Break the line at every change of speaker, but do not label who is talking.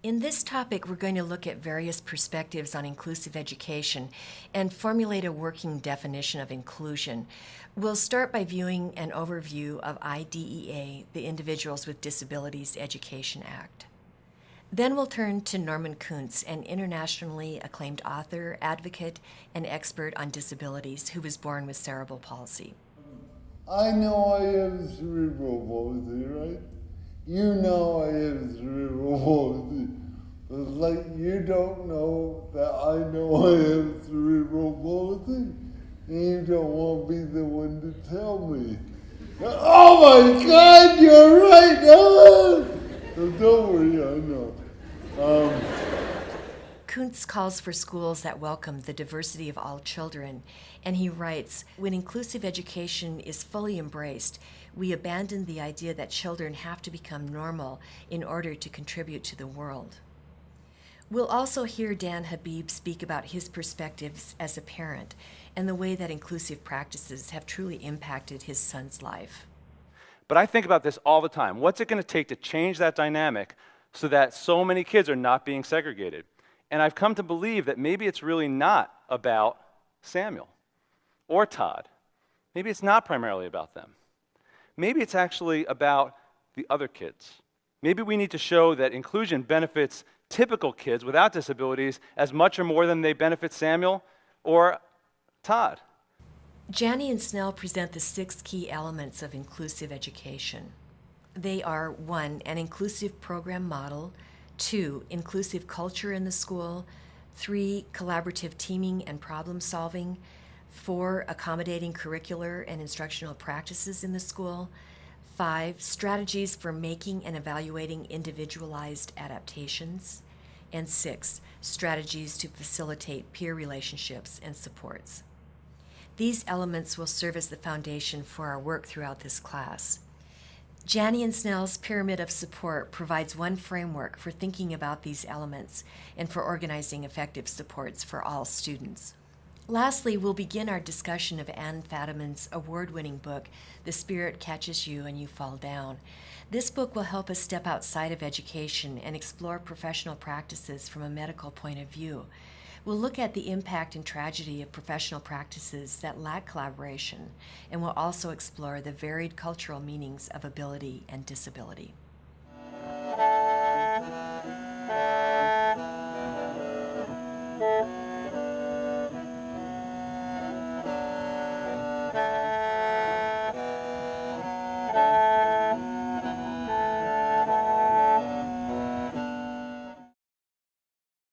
In this topic, we're going to look at various perspectives on inclusive education and formulate a working definition of inclusion. We'll start by viewing an overview of IDEA, the Individuals with Disabilities Education Act. Then we'll turn to Norman Kuntz, an internationally acclaimed author, advocate, and expert on disabilities who was born with cerebral palsy.
I know I have cerebral palsy, right? You know I have cerebral palsy. But like you don't know that I know I have cerebral palsy, and you don't want to be the one to tell me. Oh my God, you're right! So don't worry, I know.
Kuntz calls for schools that welcome the diversity of all children, and he writes, "When inclusive education is fully embraced, we abandon the idea that children have to become normal in order to contribute to the world." We'll also hear Dan Habib speak about his perspectives as a parent and the way that inclusive practices have truly impacted his son's life.
But I think about this all the time. What's it going to take to change that dynamic so that so many kids are not being segregated? And I've come to believe that maybe it's really not about Samuel or Todd. Maybe it's not primarily about them. Maybe it's actually about the other kids. Maybe we need to show that inclusion benefits typical kids without disabilities as much or more than they benefit Samuel or Todd.
Janney and Snell present the 6 key elements of inclusive education. They are 1, an inclusive program model, 2, inclusive culture in the school, 3, collaborative teaming and problem solving, 4, accommodating curricular and instructional practices in the school, 5, strategies for making and evaluating individualized adaptations, and 6, strategies to facilitate peer relationships and supports. These elements will serve as the foundation for our work throughout this class. Janney and Snell's Pyramid of Support provides one framework for thinking about these elements and for organizing effective supports for all students. Lastly, we'll begin our discussion of Ann Fadiman's award-winning book, The Spirit Catches You and You Fall Down. This book will help us step outside of education and explore professional practices from a medical point of view. We'll look at the impact and tragedy of professional practices that lack collaboration, and we'll also explore the varied cultural meanings of ability and disability.